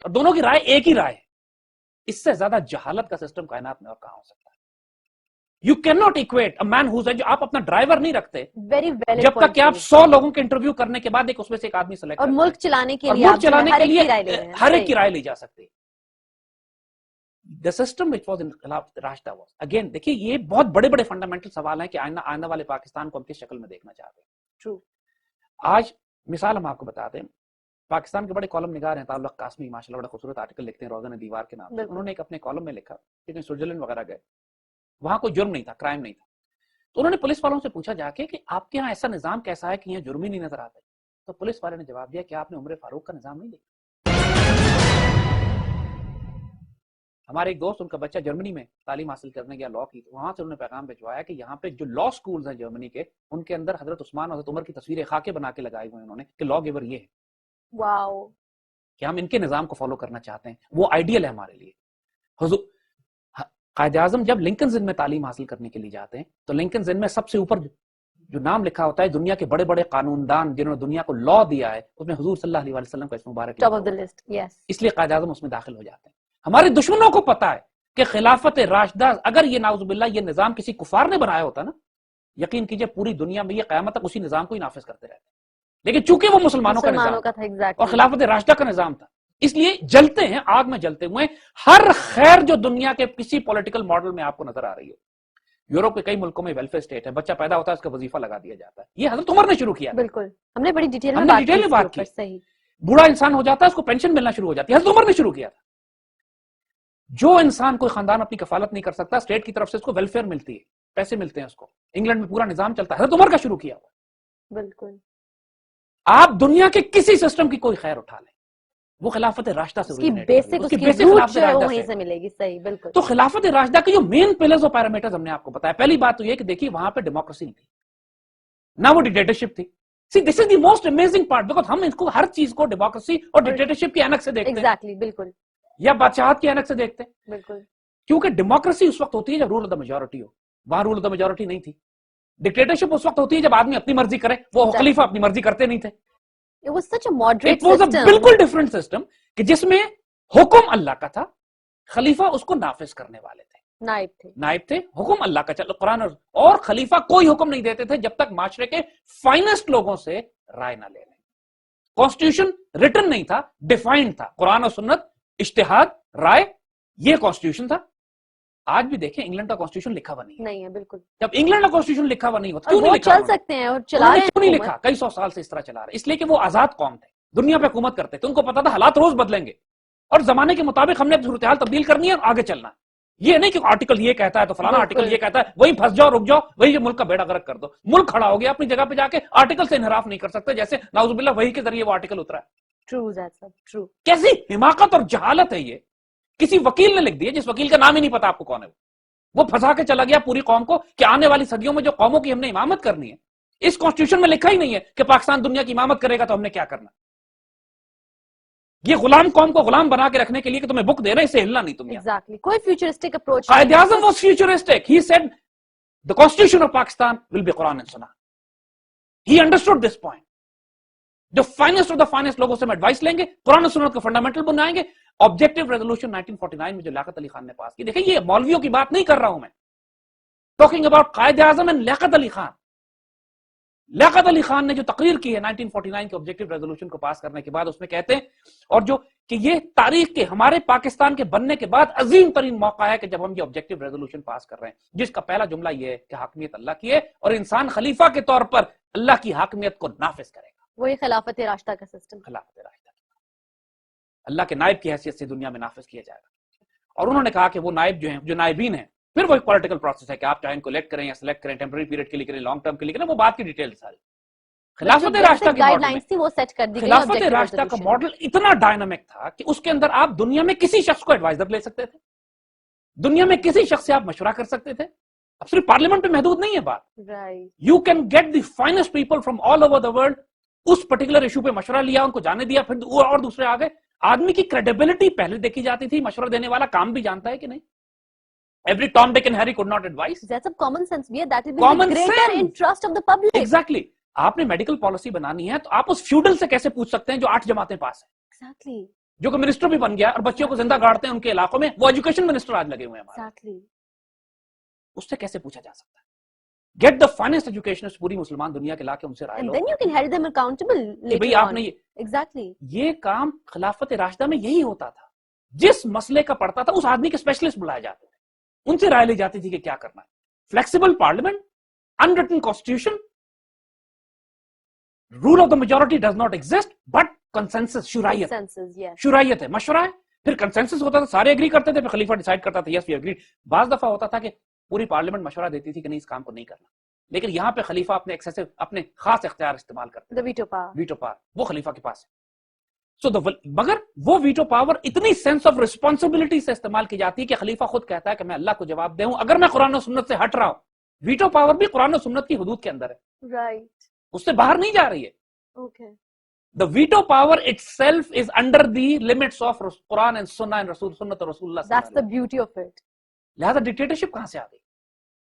اور دونوں کی رائے ایک ہی رائے ہے. اس سے زیادہ جہالت کا سسٹم کائنات میں اور کہاں ہو سکتا ہے؟ You can not equate a man whose جو آپ اپنا ڈرائیور نہیں رکھتے جب تک کہ آپ 100 لوگوں کے انٹرویو کرنے کے بعد ایک اس میں سے ایک آدمی سلیکٹ اور ملک چلانے کے لیے ہر ایک کی رائے لی جا سکتی. The system which was in خلافت راشدہ was again دیکھیے یہ بہت بڑے بڑے فنڈامنٹل سوال ہیں کہ آئندہ والے پاکستان کو ہم کس شکل میں دیکھنا چاہتے ہیں. True. آج مثال ہم آپ کو بتاتے ہیں, پاکستان کے بڑے کالم نگار ہیں تعلق قاسمی, ماشاءاللہ بڑا خوبصورت آرٹیکل لکھتے ہیں روزانہ دیوار کے نام سے. انہوں نے ایک اپنے کالم میں لکھا کہ سوئٹزرلینڈ وغیرہ گئے, وہاں کوئی جرم نہیں تھا, کرائم نہیں تھا, تو انہوں نے پولیس والوں سے پوچھا جا کے کہ آپ کے یہاں ایسا نظام کیسا ہے کہ یہاں جرم ہی نہیں نظر آتا. تو پولیس والے نے جواب دیا کہ آپ نے عمر فاروق کا نظام نہیں دیکھا. ہمارے ایک دوست, ان کا بچہ جرمنی میں تعلیم حاصل کرنے گیا لاء کی, تو وہاں سے انہوں نے پیغام بھجوایا کہ یہاں پہ جو لاء سکولز ہیں جرمنی کے, ان کے اندر حضرت عثمان اور حضرت عمر کی تصویریں خاکے بنا کے لگائی ہوئے انہوں نے کہ لاء گیور یہ ہے. واو, کہ ہم ان کے نظام کو فالو کرنا چاہتے ہیں, وہ آئیڈیل ہے ہمارے لیے. حضور قائد اعظم جب لنکنز ان میں تعلیم حاصل کرنے کے لیے جاتے ہیں تو لنکنز ان میں سب سے اوپر جو نام لکھا ہوتا ہے دنیا کے بڑے بڑے قانون دان جنہوں نے دنیا کو لاء دیا ہے, اس میں حضور صلی اللہ علیہ وسلم کا اسم مبارک ٹاپ آف دی لسٹ. یس, اس لیے قائد اعظم اس میں داخل ہو جاتے ہیں. ہمارے دشمنوں کو پتا ہے کہ خلافت راشدہ اگر یہ نعوذ باللہ یہ نظام کسی کفار نے بنایا ہوتا نا, یقین کیجئے پوری دنیا میں یہ قیامت تک اسی نظام کو ہی نافذ کرتے رہتے ہیں. لیکن چونکہ وہ مسلمانوں کا نظام تھا اور خلافت راشدہ کا نظام تھا, اس لیے جلتے ہیں, آگ میں جلتے ہوئے. ہر خیر جو دنیا کے کسی پولیٹیکل ماڈل میں آپ کو نظر آ رہی ہے, یورپ کے کئی ملکوں میں ویلفیئر اسٹیٹ ہے, بچہ پیدا ہوتا ہے اس کا وظیفہ لگا دیا جاتا ہے. یہ حضرت عمر نے شروع کیا. بالکل, ہم نے بڑی ڈیٹیل میں بات کی. صحیح, بوڑھا انسان ہو جاتا ہے اس کو پینشن ملنا شروع ہو جاتی ہے, حضرت عمر نے شروع کیا تھا. جو انسان کوئی خاندان اپنی کفالت نہیں کر سکتا, اسٹیٹ کی طرف سے اس کو ویلفیئر ملتی ہے, پیسے ملتے ہیں اس کو. انگلینڈ میں پورا نظام چلتا ہے, حضرت عمر کا شروع کیا ہوا. بالکل, آپ دنیا کے کسی سسٹم کی کوئی خیر اٹھا لیں, وہ خلافت راشدہ سے وہیں سے ملے گی. صحیح, بالکل. تو خلافت راشدہ کے جو مین پلرز اور پیرامیٹرز ہم نے آپ کو بتایا. پہلی بات تو یہ کہ دیکھیے وہاں پہ ڈیموکریسی نہیں تھی, نہ وہ ڈکٹیٹرشپ تھی. See, this is the most amazing part because ہم اس کو ہر چیز کو ڈیموکریسی اور ڈکٹیٹرشپ کے اینک سے دیکھتے ہیں. ایگزیکٹلی, بالکل. یا بادشاہت کے اینک سے دیکھتے ہیں. بالکل, کیونکہ ڈیموکریسی اس وقت ہوتی ہے جب رول آف دا میجورٹی ہو, وہاں رول آف دا میجورٹی نہیں تھی. ڈکٹیٹرشپ اس وقت ہوتی ہے جب آدمی اپنی مرضی کرے, وہ خلیفہ اپنی مرضی کرتے نہیں تھے. It was such a moderate It was a system. بالکل ڈفرنٹ سسٹم کہ جس میں حکم اللہ کا تھا, خلیفہ اس کو نافذ کرنے والے تھے, نائب تھے. حکم اللہ کا چل قرآن, اور خلیفہ کوئی حکم نہیں دیتے تھے جب تک معاشرے کے فائنسٹ لوگوں سے رائے نہ لے لیں. کانسٹیٹیوشن ریٹن نہیں تھا, ڈیفائنڈ تھا, قرآن اور سنت, اجتہاد, رائے, یہ کانسٹیٹیوشن تھا. آج بھی دیکھیں انگلینڈ کا کانسٹیٹیوشن لکھا ہوا نہیں ہے. بالکل, جب انگلینڈ کا کانسٹیٹیوشن لکھا ہوا نہیں ہوتا کیوں نہیں لکھا؟ چل سکتے ہیں اور چلا رہے ہیں. کیوں نہیں لکھا؟ کئی سو سال سے اس طرح چلا رہے, اس لیے کہ وہ آزاد قوم تھے, دنیا پہ حکومت کرتے تھے, ان کو پتا تھا حالات روز بدلیں گے اور زمانے کے مطابق ہم نے صورتحال تبدیل کرنی ہے اور آگے چلنا. یہ نہیں کہ آرٹیکل یہ کہتا ہے تو فلانا آرٹیکل یہ کہتا ہے, وہی پھنس جاؤ, رک جاؤ, وہی ملک کا بیڑا غرق کر دو. ملک کھڑا ہو گیا اپنی جگہ پہ جا کے, آرٹیکل سے انحراف نہیں کر سکتے, جیسے نعوذ باللہ وہی کے ذریعے وہ آرٹیکل اترا ہے. کیسی حماقت اور جہالت ہے یہ. کسی وکیل نے لکھ دیا جس وکیل کا نام ہی نہیں پتا آپ کو کون ہے, وہ پھنسا کے چلا گیا پوری قوم کو کہ آنے والی صدیوں میں جو قوموں کی ہم نے امامت کرنی ہے, اس کانسٹیٹیوشن میں لکھا ہی نہیں ہے کہ پاکستان دنیا کی امامت کرے گا تو ہم نے کیا کرنا. یہ غلام قوم کو غلام بنا کے رکھنے کے لیے کہ تمہیں بک دے رہے ہیں, اسے ہلنا نہیں تم. ایگزیکٹلی, کوئی futuristic approach. Quaid Azam was futuristic. He said the constitution of Pakistan will be Quran and Sunnah. He understood this point. جو فائنسٹ آف دا فائنسٹ لوگوں سے ہم ایڈوائس لیں گے, قرآن و سنت کو فنڈامنٹل بنائیں گے. آبجیکٹو ریزولوشن 1949 میں جو لیاقت علی خان نے پاس کی, دیکھیں یہ مولویوں کی بات نہیں کر رہا ہوں میں, talking about Quaid Azam and Liaquat Ali Khan. Liaquat Ali Khan نے جو تقریر کی ہے 1949 کے آبجیکٹو ریزولوشن کو پاس کرنے کے بعد, اس میں کہتے ہیں اور جو کہ یہ تاریخ کے ہمارے پاکستان کے بننے کے بعد عظیم ترین موقع ہے کہ جب ہم یہ آبجیکٹو ریزولوشن پاس کر رہے ہیں, جس کا پہلا جملہ یہ ہے کہ حاکمیت اللہ کی ہے اور انسان خلیفہ کے طور پر اللہ کی حاکمیت کو نافذ کرے گا. وہی خلافت راشدہ کا سسٹم, خلافت راشدہ اللہ کے نائب کی حیثیت سے دنیا میں نافذ کیا جائے گا. اور انہوں نے کہا کہ وہ نائب جو ہیں, جو نائبین ہیں, پھر وہ ایک پولیٹیکل پروسیس ہے کہ آپ چاہیں ان کو الیکٹ کریں یا سلیکٹ کریں, ٹیمپرری پیریڈ کے لیے کریں, لانگ ٹرم کے لیے کریں, وہ بات کی ڈیٹیل ساری. خلافت راشدہ کی گائیڈ لائنز تھی, وہ سیٹ کر دی گئی. خلافت راشدہ کا ماڈل اتنا ڈائنامک تھا کہ اس کے اندر آپ دنیا میں کسی شخص کو ایڈوائزر لے سکتے تھے, دنیا میں کسی شخص سے آپ مشورہ کر سکتے تھے. اب صرف پارلیمنٹ پہ محدود نہیں ہے بات, you can get the finest people from all over the world. اس پرٹیکولر ایشو پہ مشورہ لیا, ان کو جانے دیا, پھر اور دوسرے آ گئے. آدمی کی کریڈیبلٹی پہلے دیکھی جاتی تھی, مشورہ دینے والا کام بھی جانتا ہے کہ نہیں. Every Tom, Dick and Harry could not advise. That's a common sense. Yeah, that will be the greater interest of the public. Exactly. آپ نے میڈیکل پالیسی بنانی ہے تو آپ اس فیوڈل سے کیسے پوچھ سکتے ہیں جو 8 جماعتیں پاس ہیں. Exactly. جو کہ منسٹر بھی بن گیا اور بچوں کو زندہ گاڑتے ہیں ان کے علاقوں میں, وہ ایجوکیشن منسٹر آج لگے ہوئے ہیں ہمارے. Exactly. اس سے کیسے پوچھا جا سکتا ہے؟ گیٹ دا فائنسٹ ایجوکیشن پوری مسلمان دنیا کے لا کے ان سے رائے And love then you can hold them accountable کہ later بھئی آپ on. نے Exactly. یہ کام خلافت راشدہ میں یہی ہوتا تھا. جس مسئلے کا پڑتا تھا اس آدمی کے اسپیشلسٹ بلائے جاتے تھے, ان سے رائے لی جاتی تھی کہ کیا کرنا ہے. Flexible parliament, unwritten constitution, rule of the majority does not exist but consensus, شورائیت. Consensus, yes. شورائیت ہے, مشورہ ہے, پھر کنسنسس ہوتا تھا, سارے اگری کرتے تھے, پھر خلیفہ ڈیسائیڈ کرتا تھا یس وی اگری. بعض دفعہ ہوتا تھا کہ پوری پارلیمنٹ مشورہ دیتی تھی کہ نہیں اس کام کو نہیں کرنا, لیکن یہاں پہ خلیفہ اپنے ایکسیسو, اپنے خاص اختیار استعمال کرتے. The veto power. Veto power وہ خلیفہ کے پاس ہے. مگر وہ ویٹو پاور اتنی سینس آف ریسپانسبلٹی سے استعمال کی جاتی ہے کہ خلیفہ خود کہتا ہے کہ میں اللہ کو جواب دے ہوں اگر میں قرآن و سنت سے ہٹ رہا ہوں. ویٹو پاور بھی قرآن و سنت کی حدود کے اندر ہے, Right. اس سے باہر نہیں جا رہی ہے. Okay. The veto power itself is under the limits of Quran and Sunnah and Sunnat of Rasulullah. That's the beauty of it. لہذا ڈکٹیٹرشپ کہاں سے آ گئی؟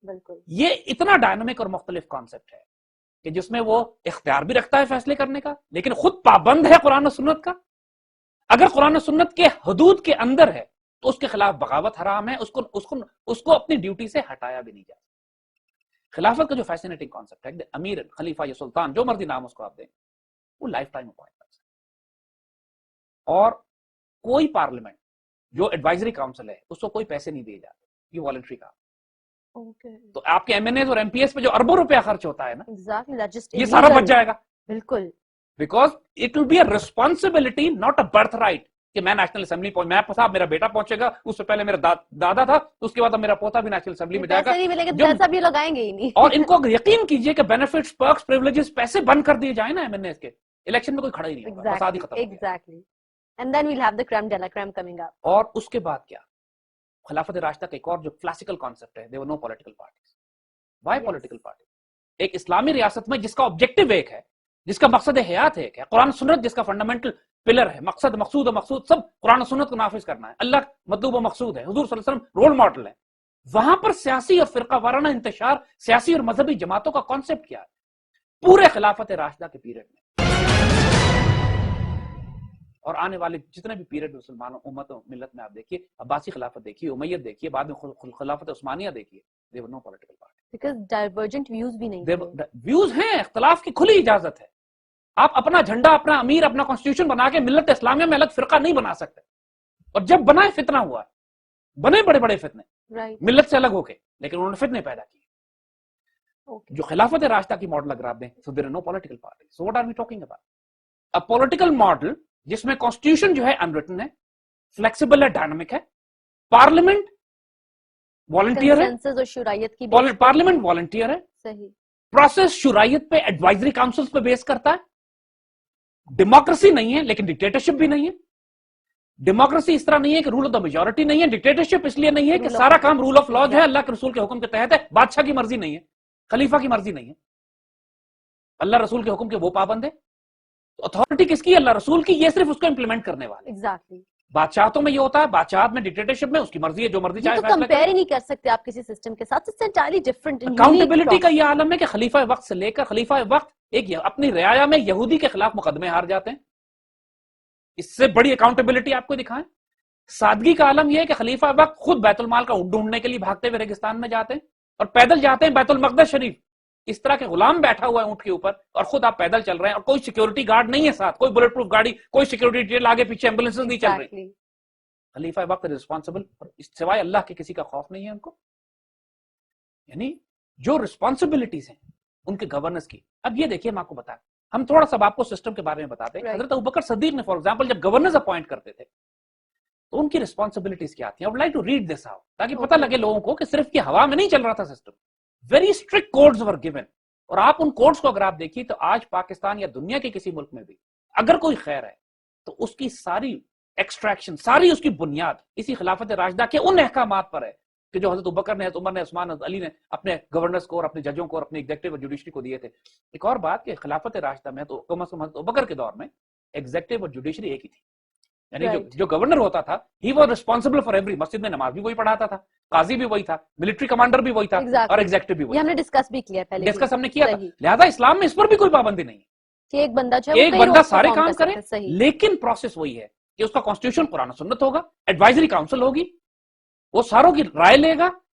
بالکل. یہ اتنا ڈائنامک اور مختلف کانسیپٹ ہے کہ جس میں وہ اختیار بھی رکھتا ہے فیصلے کرنے کا, لیکن خود پابند ہے قرآن و سنت کا. اگر قرآن و سنت کے حدود کے اندر ہے تو اس کے خلاف بغاوت حرام ہے, اس کو اپنی ڈیوٹی سے ہٹایا بھی نہیں جاتا. خلافت کا جو فیسینیٹنگ کانسیپٹ ہے, امیر, خلیفہ یا سلطان, جو مرضی نام اس کو آپ دیں, وہ لائف ٹائم اپوائنٹمنٹ ہے. اور کوئی پارلیمنٹ جو ایڈوائزری کاؤنسل ہے اس کو کوئی پیسے نہیں دیے جاتے, یہ والنٹری کام. Okay. تو آپ کے ایم این ایز اور ایم پی ایس پہ جو اربوں روپیہ خرچ ہوتا ہے نا, Exactly. That's just یہ سارا illegal. بچ جائے گا. بالکل. Because it will be a responsibility not a birth right کہ میں نیشنل اسمبلی پہنچ, میں صاحب میرا بیٹا پہنچے گا, اس سے پہلے میرا دادا تھا, اس کے بعد میرا پوتا بھی نیشنل اسمبلی میں جائے گا. پیسے نہیں ملے گا, پیسہ بھی لگائیں گے ہی نہیں. اور ان کو یقین کیجئے کہ بینیفٹس, پرکس, پریولیجز, پیسے بند کر دیے جائیں نا ایم این ایز کے, الیکشن میں کوئی کھڑا ہی نہیں ہوگا, فساد ہی ختم ہو گیا. Exactly. And then we'll have the crème de la crème coming up. اور اس کے بعد کیا, خلافت راشدہ کا ایک اور جو کلاسیکل کانسیپٹ ہے, there were no political parties. Why political party? ایک اسلامی ریاست میں جس کا آبجیکٹو ایک ہے, جس کا مقصد حیات ایک ہے, قرآن سنت جس کا فنڈامنٹل پلر ہے, مقصد, مقصود و مقصود سب قرآن سنت کو نافذ کرنا ہے, اللہ مطلوب و مقصود ہے, حضور صلی اللہ علیہ وسلم رول ماڈل ہے. وہاں پر سیاسی اور فرقہ وارانہ انتشار, سیاسی اور مذہبی جماعتوں کا کانسیپٹ کیا ہے پورے خلافت راشدہ کے پیریڈ میں, اور آنے والے جتنے بھی پیریڈ مسلمانوں, امت و ملت میں آپ دیکھیے, عباسی خلافت دیکھیے, امیت دیکھیے, بعد میں خلافت عثمانیہ دیکھیے, there were no political parties. Because divergent views بھی نہیں تھے. ویوز ہیں, اختلاف کی کھلی اجازت ہے. آپ اپنا جھنڈا, اپنا امیر, اپنا کانسٹیٹیوشن بنا کے ملت اسلامیہ میں الگ فرقہ نہیں بنا سکتے. اور جب بنائے فتنہ ہوا, بنے بڑے بڑے فتنے ملت سے الگ ہو کے, لیکن انہوں نے فتنے پیدا کیے. جو خلافت راشدہ کی ماڈل اگر آپ دیں, so there are no political parties. So what are we talking about? A political model جس میں کانسٹیٹیوشن جو ہے انریٹن ہے, فلیکسیبل ہے, ڈائنامک ہے, پارلیمنٹ والنٹیئر ہے, Consensus اور شرائط کی پارلیمنٹ والنٹیئر ہے, صحیح, پروسیس شرائط پہ, ایڈوائزری کاؤنسلز پہ بیس کرتا ہے. ڈیموکریسی نہیں ہے لیکن ڈکٹیٹرشپ بھی نہیں ہے. ڈیموکریسی اس طرح نہیں ہے کہ رول آف دا میجورٹی نہیں ہے, ڈکٹیٹرشپ اس لیے نہیں ہے کہ سارا کام رول آف لا جو ہے اللہ کے رسول کے حکم کے تحت ہے, بادشاہ کی مرضی نہیں ہے, خلیفہ کی مرضی نہیں ہے, اللہ رسول کے حکم کے وہ پابند ہے. اتھارٹی کس کی؟ اللہ رسول کی, یہ صرف اس کو امپلیمنٹ کرنے والے. Exactly. بادشاہتوں میں یہ ہوتا ہے, بادشاہت میں, ڈکٹیٹرشپ میں اس کی مرضی ہے, جو مرضی چاہے فیصلہ کرے. کمپیئر ہی نہیں کر سکتے آپ کسی سسٹم کے ساتھ. It's entirely different. اکاؤنٹیبلٹی کا یہ عالم ہے کہ خلیفہ وقت سے لے کر خلیفہ وقت ایک اپنی رعایا میں یہودی کے خلاف مقدمے ہار جاتے ہیں. اس سے بڑی اکاؤنٹیبلٹی آپ کو دکھائیں. سادگی کا عالم یہ ہے کہ خلیفہ وقت خود بیت المال کا اونٹ ڈھونڈنے کے لیے بھاگتے ہوئے ریگستان میں جاتے ہیں اور پیدل جاتے ہیں بیت المقدس شریف. اس طرح کے غلام بیٹھا ہوا ہے اونٹ کے اوپر اور خود آپ پیدل چل رہے ہیں, اور کوئی سیکیورٹی گارڈ نہیں ہے ساتھ, کوئی بلٹ پروف گاڑی, کوئی سیکیورٹی ڈیٹیل آگے پیچھے ایمبولینس نہیں چل رہی. خلیفہ وقت ریسپانسبل, سوائے اللہ کے کسی کا خوف نہیں ہے ان کو. یعنی جو ریسپانسبلٹیز ہیں ان کے گورننس کی. اب یہ دیکھیے, میں آپ کو بتائیں, ہم تھوڑا سا آپ کو سسٹم کے بارے میں بتاتے ہیں. حضرت ابوبکر صدیق نے فار ایگزامپل جب گورنرز اپوائنٹ کرتے تھے تو ان کی ریسپانسبلٹیز کیا تھی. I would like to read this out تاکہ پتہ لگے لوگوں کو کہ صرف یہ ہوا میں نہیں چل رہا تھا system. Very strict codes were given, اور آپ ان کوڈز کو اگر آپ دیکھیے تو آج پاکستان یا دنیا کے کسی ملک میں بھی اگر کوئی خیر ہے تو اس کی ساری ایکسٹریکشن, ساری اس کی بنیاد اسی خلافت راشدہ کے ان احکامات پر ہے کہ جو حضرت ابوبکر نے, حضرت عمر نے, عثمان, حضرت علی نے اپنے گورنرز کو اور اپنے ججوں کو اور اپنے ایگزیکٹو اور جوڈیشری کو دیے تھے. ایک اور بات کہ خلافت راشدہ میں تو کم از کم حضرت ابوبکر کے دور میں ایگزیکٹو اور جوڈیشری ایک ہی تھی. یعنی جو گورنر ہوتا تھا he was responsible for every. مسجد میں نماز بھی وہی پڑھاتا تھا, قاضی بھی وہی تھا, ملٹری کمانڈر بھی وہی تھا, اور ایگزیکٹو بھی وہی. ہم نے ڈسکس بھی کیا پہلے, ڈسکس ہم نے کیا تھا. لہذا اسلام میں اس پر بھی کوئی پابندی نہیں ہے کہ ایک بندہ سارے کام کرے, لیکن پروسیس وہی ہے کہ اس کا کانسٹیٹیوشن قرآن و سنت ہوگا, ایڈوائزری کاؤنسل ہوگی, وہ ساروں کی رائے لے گا,